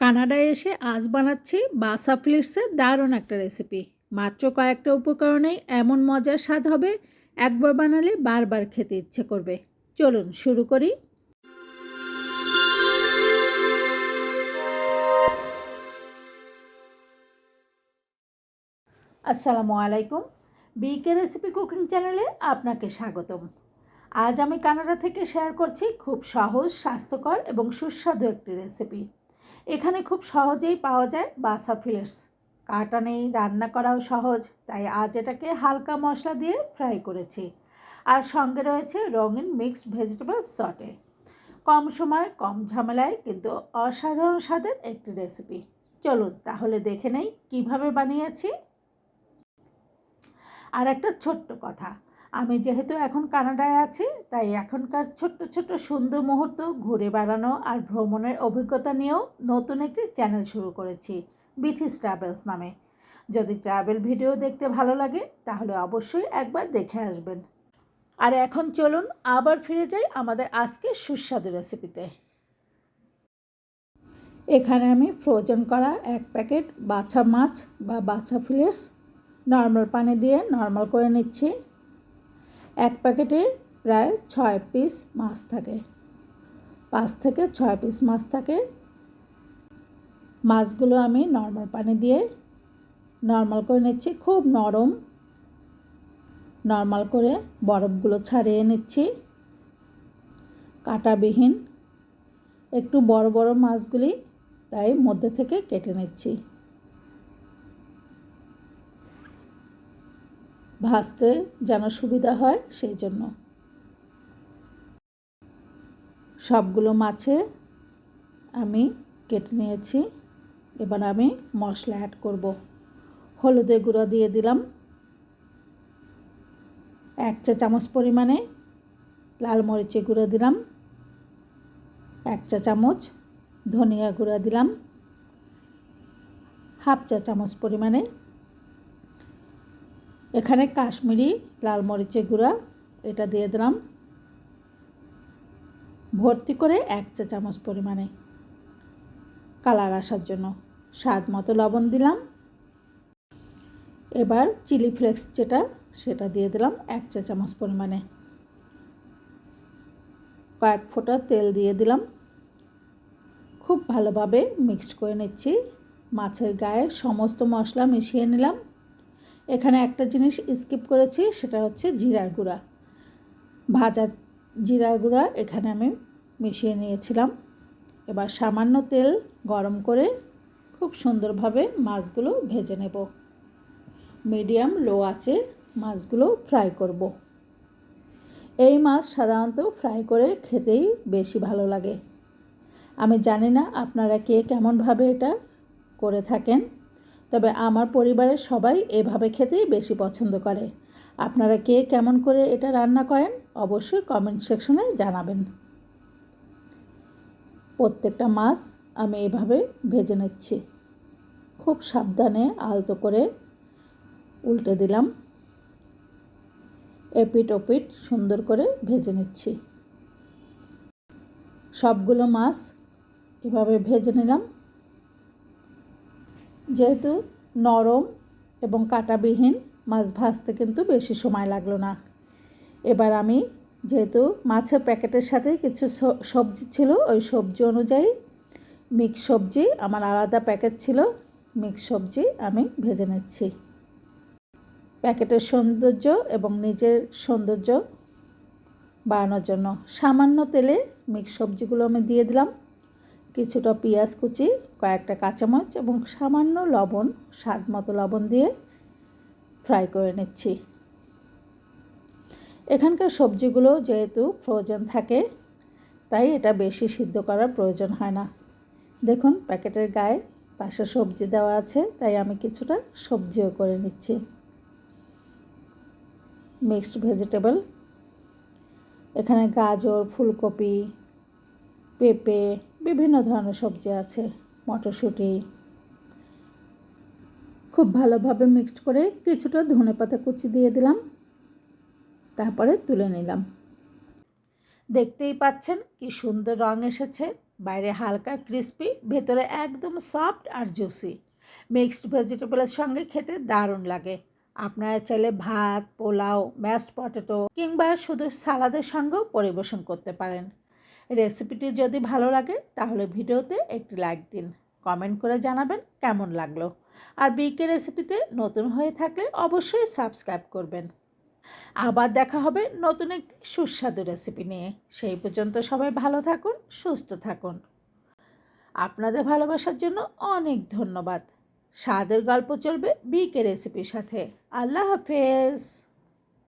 কানাডায় এসে আজ বানাচ্ছি বাসা ফিলিটসের দারুণ একটা রেসিপি। মাত্র কয়েকটা উপকরণেই এমন মজার স্বাদ হবে, একবার বানালে বারবার খেতে ইচ্ছে করবে। চলুন শুরু করি। আসসালামু আলাইকুম, বিকে রেসিপি কুকিং চ্যানেলে আপনাকে স্বাগতম। আজ আমি কানাডা থেকে শেয়ার করছি খুব সহজ, স্বাস্থ্যকর এবং সুস্বাদু একটি রেসিপি। এখানে খুব সহজেই পাওয়া যায় বাসা ফিলিটস। কাটা নেই, রান্না করাও সহজ, তাই আজ এটাকে হালকা মশলা দিয়ে ফ্রাই করেছি। আর সঙ্গে রয়েছে রঙিন মিক্সড ভেজিটেবল সটে। কম সময় কম ঝামেলায় কিন্তু অসাধারণ স্বাদের একটি রেসিপি। চলুন তাহলে দেখে নেই কীভাবে বানিয়েছি। আর একটা ছোট্ট কথা, আমি যেহেতু এখন কানাডায় আছি, তাই এখনকার ছোট্ট ছোট্ট সুন্দর মুহূর্ত ঘুরে বেড়ানো আর ভ্রমণের অভিজ্ঞতা নিয়েও নতুন একটি চ্যানেল শুরু করেছি, বিথিস ট্রাভেলস নামে। যদি ট্রাভেল ভিডিও দেখতে ভালো লাগে তাহলে অবশ্যই একবার দেখে আসবেন। আর এখন চলুন আবার ফিরে যাই আমাদের আজকের সুস্বাদু রেসিপিতে। এখানে আমি ফ্রোজেন করা 1 প্যাকেট বাছা মাছ বা বাছা ফিলিটস নর্মাল পানি দিয়ে নর্মাল করে নিচ্ছি। 1 প্যাকেটে প্রায় 6 পিস মাছ থাকে, 5 থেকে 6 পিস মাছ থাকে। মাছগুলো আমি নর্মাল পানি দিয়ে নর্মাল করে নিচ্ছি, খুব নরম। নর্মাল করে বরফগুলো ছাড়িয়ে নিচ্ছি, কাঁটাবিহীন। একটু বড় বড় মাছগুলি, তাই মধ্যে থেকে কেটে নিচ্ছি। ভাজতে যেন সুবিধা হয় সেই জন্য। সবগুলো মাছে আমি কেটে নিয়েছি। এবার আমি মশলা অ্যাড করব। হলুদের গুঁড়ো দিয়ে দিলাম 1 চা চামচ পরিমাণে, লাল মরিচের গুঁড়ো দিলাম 1 চা চামচ, ধনিয়া গুঁড়ো দিলাম 1/2 চা চামচ পরিমাণে। এখানে কাশ্মীরি লাল মরিচের গুঁড়া, এটা দিয়ে দিলাম ভর্তি করে 1 চা চামচ পরিমাণে, কালার আসার জন্য। স্বাদ মতো লবণ দিলাম। এবার চিলি ফ্লেক্স সেটা দিয়ে দিলাম 1 চা চামচ পরিমাণে। কয়েক ফোঁটা তেল দিয়ে দিলাম। খুব ভালোভাবে মিক্সড করে নিচ্ছি। মাছের গায়ে সমস্ত মশলা মিশিয়ে নিলাম। এখানে একটা জিনিস স্কিপ করেছি, সেটা হচ্ছে জিরার গুঁড়া। ভাজা জিরার গুঁড়া এখানে আমি মিশিয়ে নিয়েছিলাম। এবার সামান্য তেল গরম করে খুব সুন্দরভাবে মাছগুলো ভেজে নেব। মিডিয়াম লো আঁচে মাছগুলো ফ্রাই করব। এই মাছ সাধারণত ফ্রাই করে খেতেই বেশি ভালো লাগে। আমি জানি না আপনারা কে কেমনভাবে এটা করে থাকেন, তবে আমার পরিবারের সবাই এভাবে খেতেই বেশি পছন্দ করে। আপনারা কে কেমন করে এটা রান্না করেন অবশ্যই কমেন্ট সেকশনে জানাবেন। প্রত্যেকটা মাছ আমি এভাবে ভেজে নিচ্ছি। খুব সাবধানে আলতো করে উল্টে দিলাম। এপিট ওপিট সুন্দর করে ভেজে নিচ্ছি। সবগুলো মাছ এভাবে ভেজে নিলাম। যেহেতু নরম এবং কাঁটাবিহীন, মাছ ভাজতে কিন্তু বেশি সময় লাগলো না। এবার আমি যেহেতু মাছের প্যাকেটের সাথে কিছু সবজি ছিল, ওই সবজি অনুযায়ী মিক্স সবজি আমার আলাদা প্যাকেট ছিল, মিক্স সবজি আমি ভেজে নিচ্ছি। প্যাকেটের সৌন্দর্য এবং নিজের সৌন্দর্য বাড়ানোর জন্য সামান্য তেলে মিক্স সবজিগুলো আমি দিয়ে দিলাম। কিছুটা পেঁয়াজ কুচি, কয়েকটা কাঁচামরিচ এবং সামান্য লবণ, স্বাদ মতো লবণ দিয়ে ফ্রাই করে নিচ্ছি। এখানকার সবজিগুলো যেহেতু ফ্রোজেন থাকে, তাই এটা বেশি সিদ্ধ করার প্রয়োজন হয় না। দেখুন প্যাকেটের গায়ে পাশে সবজি দেওয়া আছে, তাই আমি কিছুটা সবজিও করে নিচ্ছি। মিক্সড ভেজিটেবল, এখানে গাজর, ফুলকপি, পেঁপে, বিভিন্ন ধরনের সবজি আছে, মটরশুঁটি। খুব ভালোভাবে মিক্সড করে কিছুটা ধনেপাতা কুচি দিয়ে দিলাম, তারপরে তুলে নিলাম। দেখতেই পাচ্ছেন কি সুন্দর রং এসেছে। বাইরে হালকা ক্রিস্পি, ভেতরে একদম সফট আর জুসি। মিক্সড ভেজিটেবলের সঙ্গে খেতে দারুণ লাগে। আপনারা চাইলে ভাত, পোলাও, ম্যাশড পটেটো কিংবা শুধু সালাদের সঙ্গেও পরিবেশন করতে পারেন। রেসিপিটি যদি ভালো লাগে তাহলে ভিডিওতে একটি লাইক দিন, কমেন্ট করে জানাবেন কেমন লাগলো। আর বিকে রেসিপিতে নতুন হয়ে থাকলে অবশ্যই সাবস্ক্রাইব করবেন। আবার দেখা হবে নতুন একটি সুস্বাদু রেসিপি নিয়ে। সেই পর্যন্ত সবাই ভালো থাকুন, সুস্থ থাকুন। আপনাদের ভালোবাসার জন্য অনেক ধন্যবাদ। স্বাদের গল্প চলবে বিকে রেসিপির সাথে। আল্লাহ হাফেজ।